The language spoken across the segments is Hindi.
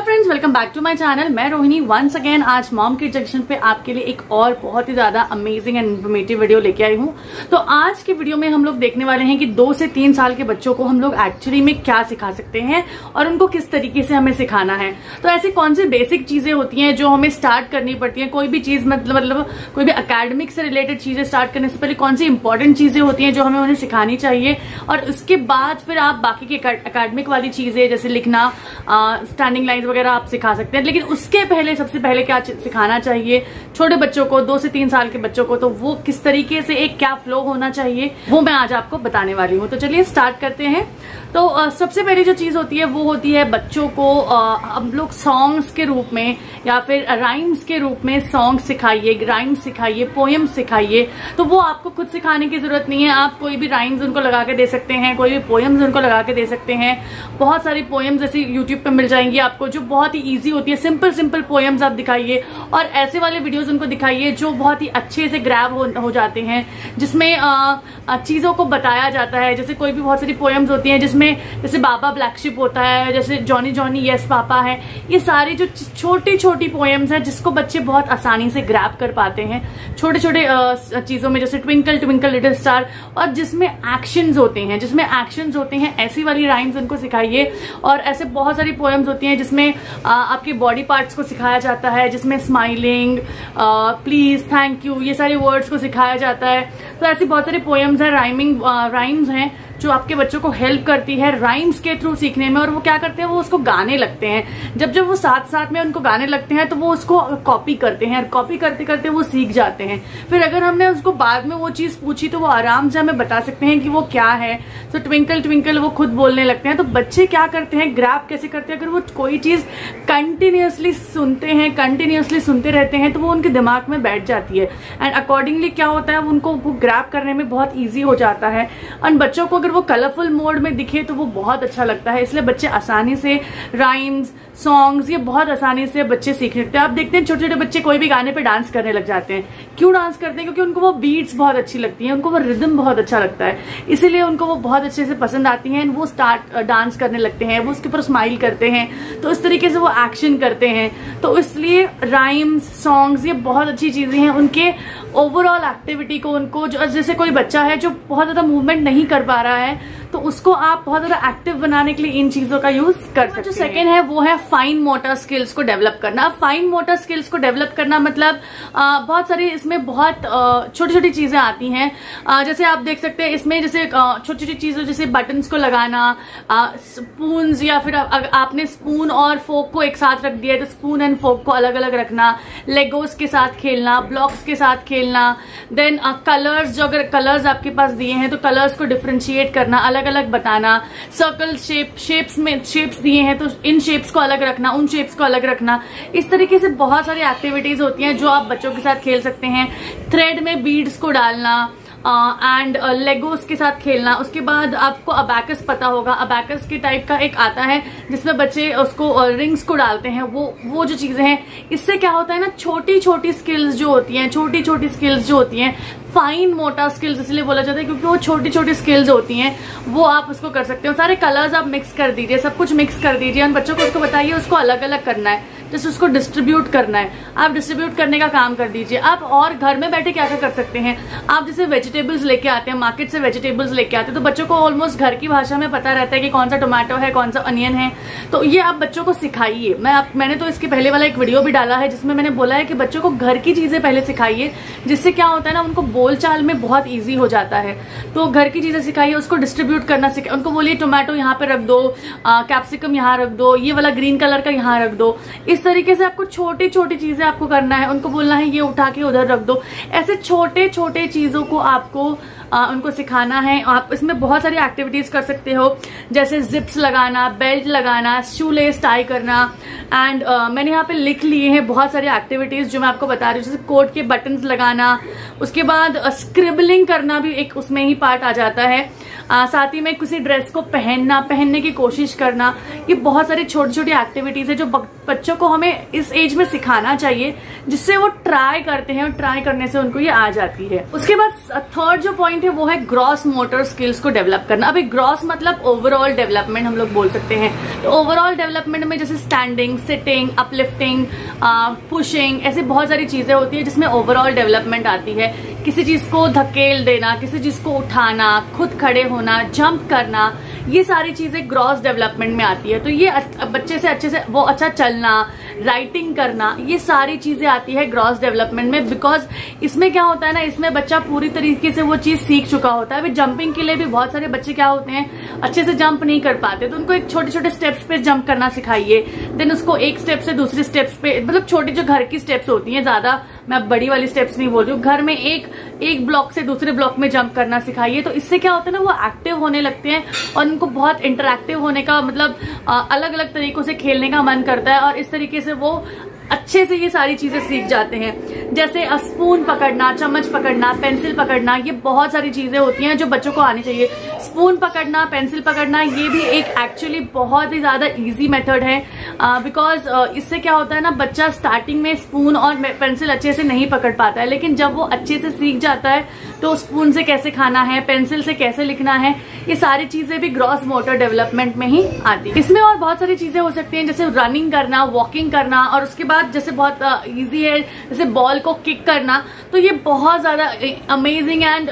Friends, welcome back to my channel. मैं रोहिणी वंस अगेन आज मॉम किड जंक्शन पे आपके लिए एक और बहुत ही ज्यादा अमेजिंग एंड इन्फॉर्मेटिव वीडियो लेके आई हूँ। तो आज के वीडियो में हम लोग देखने वाले हैं कि 2 से 3 साल के बच्चों को हम लोग एक्चुअली में क्या सिखा सकते हैं और उनको किस तरीके से हमें सिखाना है। तो ऐसी कौन सी बेसिक चीजें होती हैं जो हमें स्टार्ट करनी पड़ती है, कोई भी चीज मतलब कोई भी अकेडमिक से रिलेटेड चीजें स्टार्ट करने से पहले कौन सी इंपॉर्टेंट चीजें होती हैं जो हमें उन्हें सिखानी चाहिए, और उसके बाद फिर आप बाकी की अकेडमिक वाली चीजें जैसे लिखना, स्टैंडिंग लाइंस वगैरह आप सिखा सकते हैं। लेकिन उसके पहले सबसे पहले क्या सिखाना चाहिए छोटे बच्चों को, 2 से 3 साल के बच्चों को, तो वो किस तरीके से एक क्या फ्लो होना चाहिए वो मैं आज आपको बताने वाली हूँ। तो चलिए स्टार्ट करते हैं। तो सबसे पहली जो चीज होती है वो होती है बच्चों को हम लोग सॉन्ग्स के रूप में या फिर राइम्स के रूप में सॉन्ग सिखाइए, राइम्स सिखाइए, पोएम सिखाइए। तो वो आपको खुद सिखाने की जरूरत नहीं है, आप कोई भी राइम्स उनको लगा के दे सकते हैं, कोई भी पोएम्स उनको लगा के दे सकते हैं। बहुत सारी पोएम्स ऐसी यूट्यूब पे मिल जाएंगी आपको जो बहुत ही ईजी होती है। सिंपल पोएम्स आप दिखाइए और ऐसे वाले वीडियोस उनको दिखाइए जो बहुत ही अच्छे से ग्रैब हो जाते हैं, जिसमें चीजों को बताया जाता है। जैसे कोई भी बहुत सारी पोएम्स होती हैं जिसमें जैसे बाबा ब्लैक शिप होता है, जैसे जॉनी जॉनी यस पापा है। ये सारी जो छोटी छोटी पोएम्स हैं जिसको बच्चे बहुत आसानी से ग्रैब कर पाते हैं छोटे छोटे चीजों में, जैसे ट्विंकल ट्विंकल लिटिल स्टार, और जिसमें एक्शंस होते हैं ऐसी वाली राइम्स उनको सिखाइए। और ऐसे बहुत सारी पोएम्स होती हैं जिसमें आपके बॉडी पार्ट्स को सिखाया जाता है, जिसमें स्माइलिंग, प्लीज, थैंक यू, ये सारे वर्ड्स को सिखाया जाता है। तो ऐसी बहुत सारी पोएम्स हैं, राइम्स हैं जो आपके बच्चों को हेल्प करती है राइम्स के थ्रू सीखने में। और वो क्या करते हैं, वो उसको गाने लगते हैं। जब वो साथ में उनको गाने लगते हैं तो वो उसको कॉपी करते हैं, और कॉपी करते करते वो सीख जाते हैं। फिर अगर हमने उसको बाद में वो चीज पूछी तो वो आराम से हमें बता सकते हैं कि वो क्या है। तो ट्विंकल ट्विंकल वो खुद बोलने लगते हैं। तो बच्चे क्या करते हैं, ग्रैब कैसे करते हैं, अगर वो कोई चीज कंटिन्यूअसली सुनते रहते हैं तो वो उनके दिमाग में बैठ जाती है, एंड अकॉर्डिंगली क्या होता है, उनको ग्रैब करने में बहुत ईजी हो जाता है। और बच्चों को वो कलरफुल मोड में दिखे तो वो बहुत अच्छा लगता है। इसलिए बच्चे आसानी से राइम्स, सॉन्ग्स, ये बहुत आसानी से बच्चे सीख लेते हैं। आप देखते हैं छोटे छोटे बच्चे कोई भी गाने पे डांस करने लग जाते हैं। क्यों डांस करते हैं? क्योंकि उनको वो बीट्स बहुत अच्छी लगती हैं, उनको वो रिदम बहुत अच्छा लगता है, इसीलिए उनको वो बहुत अच्छे से पसंद आती हैं। वो स्टार्ट डांस करने लगते हैं, वो उसके ऊपर स्माइल करते हैं, तो इस तरीके से वो एक्शन करते हैं। तो इसलिए राइम्स, सॉन्ग्स ये बहुत अच्छी चीजें हैं उनके ओवरऑल एक्टिविटी को। उनको जैसे कोई बच्चा है जो बहुत ज्यादा मूवमेंट नहीं कर पा रहा है तो उसको आप बहुत ज्यादा एक्टिव बनाने के लिए इन चीजों का यूज कर सकते हैं। जो सेकंड है वो है फाइन मोटर स्किल्स को डेवलप करना। फाइन मोटर स्किल्स को डेवलप करना मतलब बहुत सारी इसमें बहुत छोटी छोटी चीजें आती हैं। जैसे आप देख सकते हैं इसमें जैसे छोटी छोटी चीजें जैसे बटन्स को लगाना, स्पून, या फिर आपने स्पून और फोक को एक साथ रख दिया तो स्पून एंड फोक को अलग अलग रखना, लेगोस के साथ खेलना, ब्लॉक्स के साथ खेलना, देन कलर्स, जो अगर कलर्स आपके पास दिए हैं तो कलर्स को डिफरेंशिएट करना, अलग अलग बताना, सर्कल शेप्स दिए हैं तो इन शेप्स को अलग रखना, उन शेप्स को अलग रखना। इस तरीके से बहुत सारी एक्टिविटीज होती हैं जो आप बच्चों के साथ खेल सकते हैं। थ्रेड में बीड्स को डालना एंड लेगोस के साथ खेलना। उसके बाद आपको अबैकस पता होगा, अबैकस के टाइप का एक आता है जिसमें बच्चे उसको रिंग्स को डालते हैं। वो जो चीजें हैं, इससे क्या होता है ना, छोटी छोटी स्किल्स जो होती हैं फाइन मोटर स्किल्स इसलिए बोला जाता है क्योंकि वो छोटी छोटी स्किल्स होती हैं, वो आप उसको कर सकते हो। सारे कलर्स आप मिक्स कर दीजिए, सब कुछ मिक्स कर दीजिए, और बच्चों को उसको बताइए उसको अलग अलग करना है, जैसे उसको डिस्ट्रीब्यूट करना है, आप डिस्ट्रीब्यूट करने का काम कर दीजिए। आप और घर में बैठे क्या कर सकते हैं, आप जैसे वेजिटेबल्स लेके आते हैं, मार्केट से वेजिटेबल्स लेके आते हैं, तो बच्चों को ऑलमोस्ट घर की भाषा में पता रहता है कि कौन सा टोमेटो है, कौन सा अनियन है। तो ये आप बच्चों को सिखाइए। मैंने तो इसके पहले वाला एक वीडियो भी डाला है जिसमें मैंने बोला है कि बच्चों को घर की चीजें पहले सिखाइए, जिससे क्या होता है ना, उनको बोलचाल में बहुत ईजी हो जाता है। तो घर की चीजें सिखाइए, उसको डिस्ट्रीब्यूट करना सिखाइए। उनको बोलिए टोमेटो यहाँ पे रख दो, कैप्सिकम यहाँ रख दो, ये वाला ग्रीन कलर का यहाँ रख दो। इस तरीके से आपको छोटी छोटी चीजें आपको करना है। उनको बोलना है ये उठा के उधर रख दो। ऐसे छोटे छोटे चीजों को आपको उनको सिखाना है। आप इसमें बहुत सारी एक्टिविटीज कर सकते हो, जैसे जिप्स लगाना, बेल्ट लगाना, शू लेस टाई करना, एंड मैंने यहाँ पे लिख लिए हैं बहुत सारी एक्टिविटीज जो मैं आपको बता रही हूँ, जैसे कोट के बटन्स लगाना। उसके बाद स्क्रिबलिंग करना भी एक उसमें ही पार्ट आ जाता है। साथ ही में किसी ड्रेस को पहनने की कोशिश करना, ये बहुत सारी छोटी छोटी एक्टिविटीज है जो बच्चों को हमें इस एज में सिखाना चाहिए, जिससे वो ट्राई करते हैं और ट्राई करने से उनको ये आ जाती है। उसके बाद थर्ड जो पॉइंट है वो है ग्रॉस मोटर स्किल्स को डेवलप करना। अभी ग्रॉस मतलब ओवरऑल डेवलपमेंट हम लोग बोल सकते हैं। तो ओवरऑल डेवलपमेंट में जैसे स्टैंडिंग, सिटिंग, अपलिफ्टिंग, पुशिंग, ऐसी बहुत सारी चीजें होती है जिसमें ओवरऑल डेवलपमेंट आती है। किसी चीज को धकेल देना, किसी चीज को उठाना, खुद खड़े होना, जंप करना, ये सारी चीजें ग्रॉस डेवलपमेंट में आती है। तो ये बच्चे से अच्छे से वो अच्छा चलना, राइटिंग करना, ये सारी चीजें आती है ग्रॉस डेवलपमेंट में। बिकॉज इसमें क्या होता है ना, इसमें बच्चा पूरी तरीके से वो चीज सीख चुका होता है। जंपिंग के लिए भी बहुत सारे बच्चे क्या होते हैं, अच्छे से जंप नहीं कर पाते, तो उनको एक छोटे छोटे स्टेप्स पे जंप करना सिखाइए। देन उसको एक स्टेप से दूसरे स्टेप्स पे, मतलब छोटी जो घर की स्टेप्स होती हैं, ज्यादा मैं बड़ी वाली स्टेप्स नहीं बोल रही हूँ, घर में एक ब्लॉक से दूसरे ब्लॉक में जंप करना सिखाइए। तो इससे क्या होता है ना, वो एक्टिव होने लगते हैं और उनको बहुत इंटरैक्टिव होने का, मतलब अलग अलग तरीकों से खेलने का मन करता है, और इस तरीके से वो अच्छे से ये सारी चीजें सीख जाते हैं। जैसे स्पून पकड़ना, चम्मच पकड़ना, पेंसिल पकड़ना, ये बहुत सारी चीजें होती हैं जो बच्चों को आनी चाहिए। स्पून पकड़ना, पेंसिल पकड़ना, ये भी एक एक्चुअली बहुत ही ज्यादा इजी मेथड है। बिकॉज इससे क्या होता है ना, बच्चा स्टार्टिंग में स्पून और पेंसिल अच्छे से नहीं पकड़ पाता है, लेकिन जब वो अच्छे से सीख जाता है तो स्पून से कैसे खाना है, पेंसिल से कैसे लिखना है, ये सारी चीजें भी ग्रॉस मोटर डेवलपमेंट में ही आती है। इसमें और बहुत सारी चीजें हो सकती हैं, जैसे रनिंग करना, वॉकिंग करना, और उसके बाद जैसे बहुत इजी है जैसे बॉल को किक करना। तो ये बहुत ज्यादा अमेजिंग एंड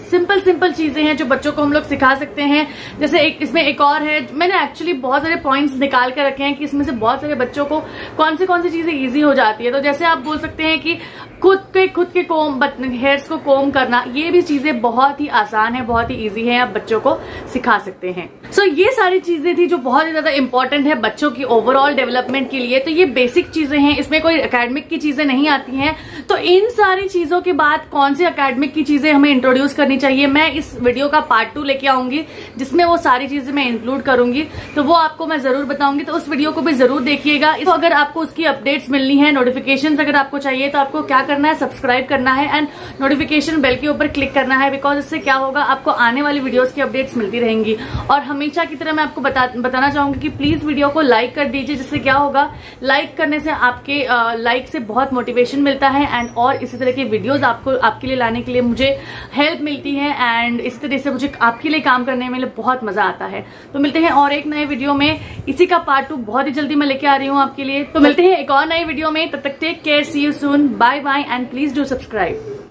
सिंपल चीजें हैं जो बच्चों को हम लोग सिखा सकते हैं। जैसे इसमें एक और है, मैंने एक्चुअली बहुत सारे पॉइंट्स निकाल कर रखे हैं कि इसमें से बहुत सारे बच्चों को कौन सी चीजें इजी हो जाती है। तो जैसे आप बोल सकते हैं कि खुद के कोम, हेयर्स को कोम करना, ये भी चीजें बहुत ही आसान है, बहुत ही इजी है, आप बच्चों को सिखा सकते हैं। सो ये सारी चीजें थी जो बहुत ही ज्यादा इंपॉर्टेंट है बच्चों की ओवरऑल डेवलपमेंट के लिए। तो ये बेसिक चीजें हैं, इसमें कोई एकेडमिक की चीजें नहीं आती हैं। तो इन सारी चीजों के बाद कौन सी एकेडमिक की चीजें हमें इंट्रोड्यूस करनी चाहिए, मैं इस वीडियो का पार्ट 2 लेके आऊंगी, जिसमें वो सारी चीजें मैं इंक्लूड करूंगी। तो वो आपको मैं जरूर बताऊंगी, तो उस वीडियो को भी जरूर देखिएगा। तो अगर आपको उसकी अपडेट्स मिलनी है, नोटिफिकेशन अगर आपको चाहिए, तो आपको क्या करना है, सब्सक्राइब करना है एंड नोटिफिकेशन बेल के ऊपर क्लिक करना है। बिकॉज इससे क्या होगा, आपको आने वाली वीडियोस की अपडेट्स मिलती रहेंगी। और हमेशा की तरह मैं आपको बताना चाहूंगी कि प्लीज वीडियो को लाइक कर दीजिए, जिससे क्या होगा, लाइक करने से आपके लाइक से बहुत मोटिवेशन मिलता है एंड और इसी तरह के वीडियोस आपके लिए लाने के लिए मुझे हेल्प मिलती है एंड इस तरह से मुझे आपके लिए काम करने में बहुत मजा आता है। तो मिलते हैं और एक नए वीडियो में, इसी का पार्ट 2 बहुत ही जल्दी मैं लेके आ रही हूँ आपके लिए। तो मिलते हैं एक और नए वीडियो में, तब तक take care, see you soon, bye bye and please do subscribe.